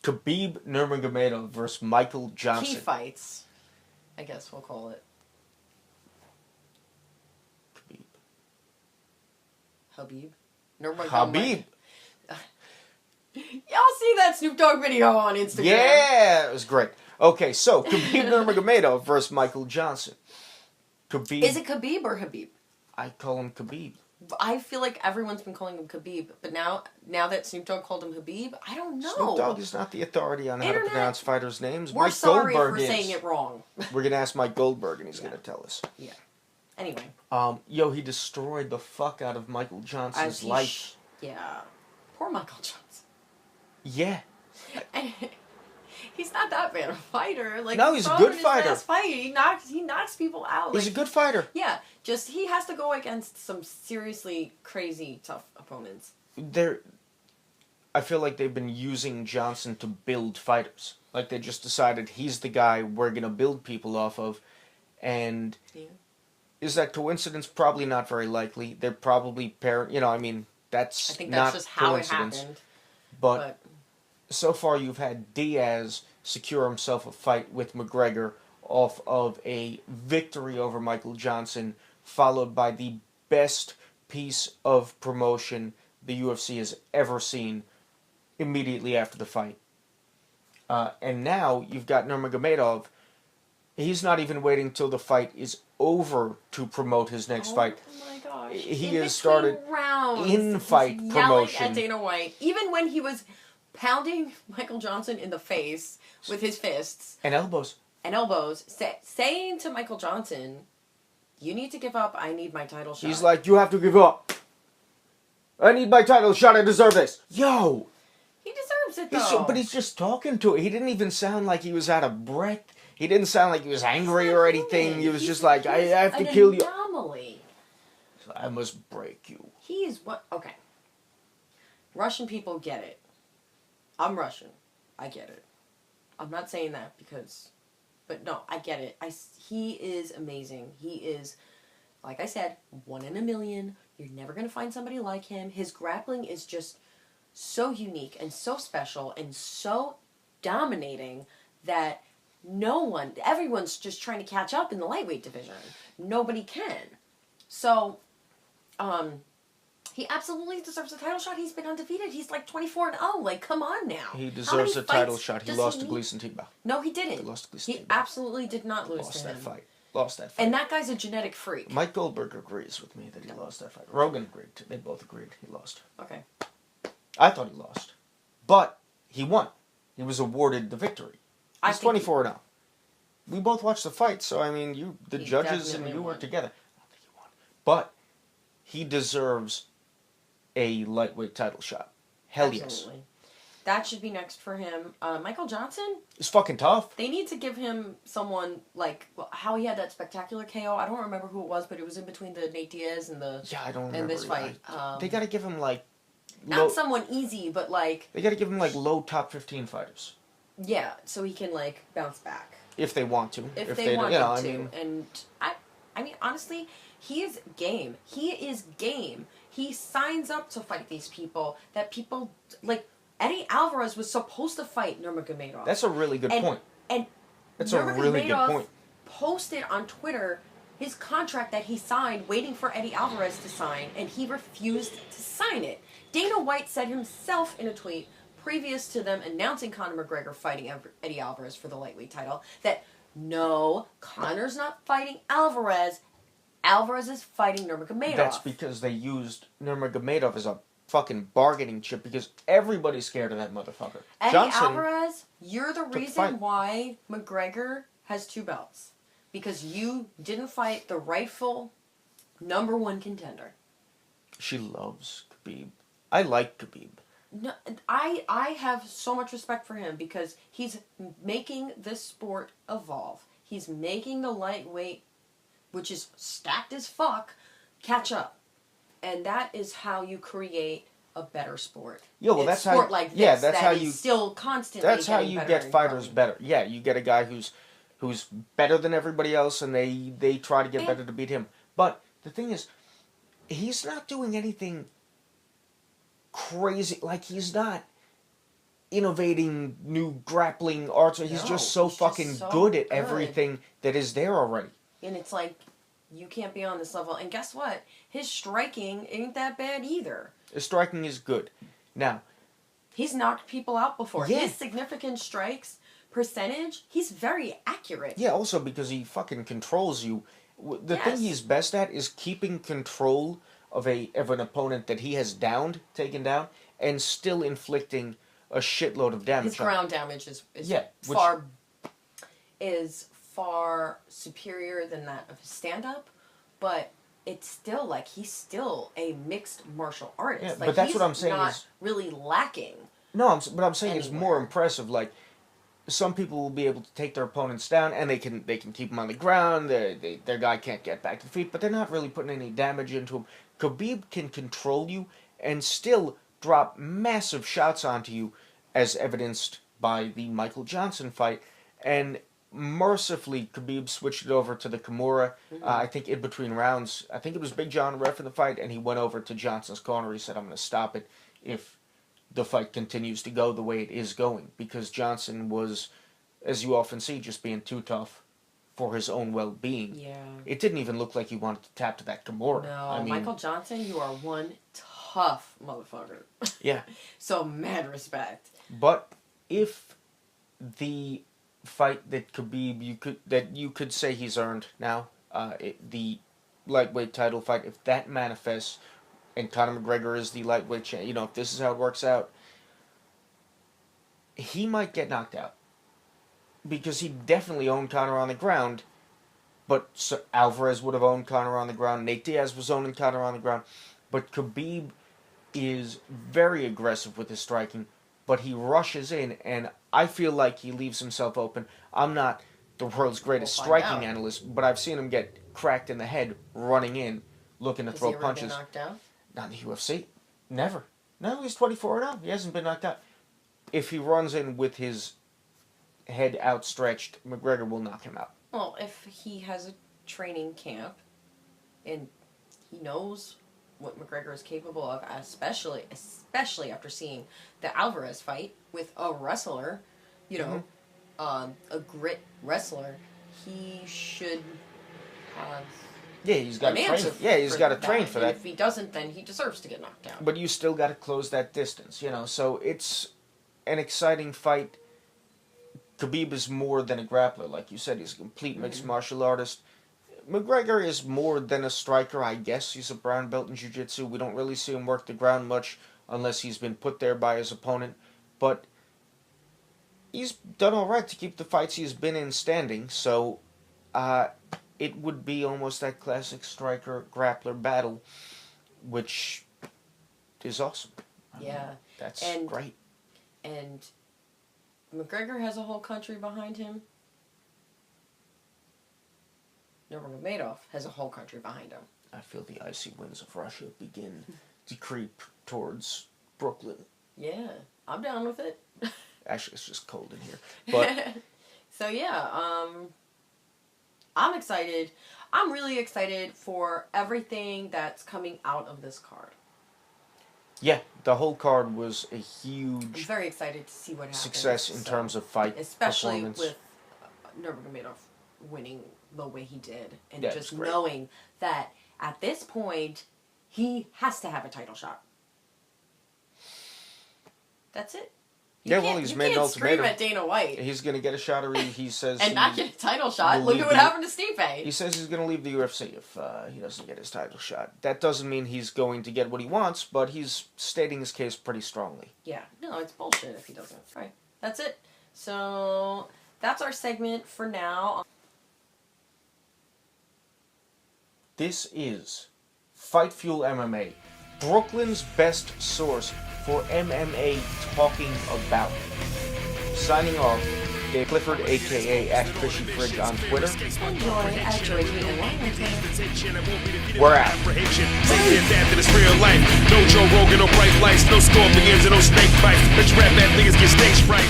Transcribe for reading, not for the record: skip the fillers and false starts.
Khabib Nurmagomedov versus Michael Johnson. Key fights, I guess we'll call it. Khabib. Khabib? Nurmagomedov. Khabib. Y'all see that Snoop Dogg video on Instagram? Yeah, it was great. Okay, so Khabib Nurmagomedov versus Michael Johnson. Khabib. Is it Khabib or Habib? I call him Khabib. I feel like everyone's been calling him Khabib, but now that Snoop Dogg called him Habib, I don't know. Snoop Dogg is not the authority on how to pronounce fighters' names. We're Mike sorry Goldberg for is. saying it wrong. We're gonna ask Mike Goldberg, and he's gonna tell us. Yeah. Anyway. Yo, he destroyed the fuck out of Michael Johnson's life. Yeah. Poor Michael Johnson. Yeah. And he's not that bad a fighter. Like, no, he's a good fighter. Last fight, he knocks people out. He's a good fighter. Yeah, just he has to go against some seriously crazy tough opponents. I feel like they've been using Johnson to build fighters. Like they just decided he's the guy we're gonna build people off of, and is that coincidence? Probably not very likely. They're probably I mean, that's I think not that's just how coincidence. it happened. But so far, you've had Diaz secure himself a fight with McGregor off of a victory over Michael Johnson, followed by the best piece of promotion the UFC has ever seen immediately after the fight. And now you've got Nurmagomedov. He's not even waiting till the fight is over to promote his next fight. Oh my gosh. He has started in-fight promotion. Yelling at Dana White. Even when he was pounding Michael Johnson in the face with his fists. And elbows. Saying to Michael Johnson, you need to give up, I need my title shot. He's like, you have to give up. I need my title shot, I deserve this. Yo! He deserves it, though. But he's just talking to it. He didn't even sound like he was out of breath. He didn't sound like he was angry or anything. He was just like, I have to kill you. Anomaly. I must break you. He is what? Okay. Russian people get it. I'm Russian. I get it. I'm not saying that because... But no, I get it. He is amazing. He is, like I said, 1 in a million. You're never going to find somebody like him. His grappling is just so unique and so special and so dominating that everyone's just trying to catch up in the lightweight division. Nobody can. So, he absolutely deserves a title shot. He's been undefeated. He's like 24-0. Like, come on now. He deserves a title shot. He lost to Gleason Tibau. No, he didn't. He lost to Gleason Tibau. He absolutely did not lose to him. Lost that fight. And that guy's a genetic freak. Mike Goldberg agrees with me that he lost that fight. Rogan agreed. They both agreed he lost. Okay. I thought he lost. But he won. He was awarded the victory. He's 24-0. We both watched the fight, so I mean, the judges and you were together. I don't think he won. But he deserves a lightweight title shot. Hell Absolutely. Yes. That should be next for him. Michael Johnson? It's fucking tough. They need to give him someone like how he had that spectacular KO. I don't remember who it was, but it was in between the Nate Diaz and the I don't remember. and this fight. They got to give him like not someone easy, but like they got to give him like low top 15 fighters. Yeah, so he can like bounce back if they want to. If they want to, and I mean honestly, he is game. He is game. He signs up to fight these people that people like. Eddie Alvarez was supposed to fight Nurmagomedov. That's a really good point. And that's a really good point. Posted on Twitter his contract that he signed, waiting for Eddie Alvarez to sign, and he refused to sign it. Dana White said himself in a tweet, previous to them announcing Conor McGregor fighting Eddie Alvarez for the lightweight title, that no, Conor's not fighting Alvarez. Alvarez is fighting Nurmagomedov. That's because they used Nurmagomedov as a fucking bargaining chip because everybody's scared of that motherfucker. Eddie Alvarez, you're the reason why McGregor has 2 belts. Because you didn't fight the rightful #1 contender. She loves Khabib. I like Khabib. No, I have so much respect for him because he's making this sport evolve. He's making the lightweight, which is stacked as fuck, catch up. And that is how you create a better sport. Yeah, well, that's how. Like this, yeah, that's how you still constantly. That's how you get fighters better. Yeah, you get a guy who's better than everybody else, and they try to get better to beat him. But the thing is, he's not doing anything crazy. Like he's not innovating new grappling arts. He's just so fucking good at everything that is there already. And it's like, you can't be on this level. And guess what? His striking ain't that bad either. His striking is good. Now, he's knocked people out before. Yeah. His significant strikes percentage, he's very accurate. Yeah, also because he fucking controls you. The thing he's best at is keeping control of an opponent that he has taken down, and still inflicting a shitload of damage. His ground damage is far superior than that of his stand-up, but it's still like he's still a mixed martial artist. Yeah, like, but that's what I'm saying. Not really lacking. No, but I'm saying anywhere. It's more impressive. Like, some people will be able to take their opponents down, and they can keep them on the ground. Their guy can't get back to feet, but they're not really putting any damage into him. Khabib can control you and still drop massive shots onto you, as evidenced by the Michael Johnson fight. And mercifully, Khabib switched it over to the Kimura. I think in between rounds, I think it was Big John ref in the fight, and he went over to Johnson's corner. He said, "I'm going to stop it if the fight continues to go the way it is going," because Johnson was, as you often see, just being too tough for his own well-being. Yeah. It didn't even look like he wanted to tap to that Kimura. No, I mean, Michael Johnson, you are one tough motherfucker. Yeah. So mad respect. But if the fight that Khabib you could say he's earned now, the lightweight title fight, if that manifests, and Conor McGregor is the lightweight champ, if this is how it works out, he might get knocked out. Because he definitely owned Conor on the ground, but Alvarez would have owned Conor on the ground, Nate Diaz was owning Conor on the ground, but Khabib is very aggressive with his striking, but he rushes in, and I feel like he leaves himself open. I'm not the world's greatest striking analyst, but I've seen him get cracked in the head running in, looking to throw punches. Has he ever been knocked out? Not in the UFC. Never. No, he's 24-0. He hasn't been knocked out. If he runs in with his head outstretched, McGregor will knock him out. Well, if he has a training camp and he knows what McGregor is capable of, especially after seeing the Alvarez fight with a wrestler, a grit wrestler, he should have. Yeah, he's got to train. Yeah, he's got to train for that. If he doesn't, then he deserves to get knocked out. But you still got to close that distance, So it's an exciting fight. Khabib is more than a grappler, like you said. He's a complete mixed martial artist. McGregor is more than a striker, I guess. He's a brown belt in jiu-jitsu. We don't really see him work the ground much unless he's been put there by his opponent. But he's done all right to keep the fights he's been in standing. So it would be almost that classic striker-grappler battle, which is awesome. Yeah. That's great. And McGregor has a whole country behind him. Nurmagomedov has a whole country behind him. I feel the icy winds of Russia begin to creep towards Brooklyn. Yeah, I'm down with it. Actually, it's just cold in here. But so yeah, I'm excited. I'm really excited for everything that's coming out of this card. Yeah, the whole card was a huge. I'm very excited to see what happens. Success in terms of fight, especially performance. with Nurmagomedov winning the way he did, and just great. knowing that at this point he has to have a title shot. That's it. He's made an ultimatum. Scream at Dana White. He's going to get a shot, or he says, and not get a title shot. Look at what happened to Stipe. He says he's going to leave the UFC if he doesn't get his title shot. That doesn't mean he's going to get what he wants, but he's stating his case pretty strongly. Yeah, no, it's bullshit if he doesn't. All right, that's it. So that's our segment for now. This is Fight Fuel MMA, Brooklyn's best source for MMA talking about. Signing off, Dave Clifford, a.k.a. @FishyFrig on Twitter. Enjoy at Georgie and We're out. Taking that to this real life. No Joe Rogan, no bright lights, no scorpions, and no snake bites. Bitch rap that niggas get stage fright.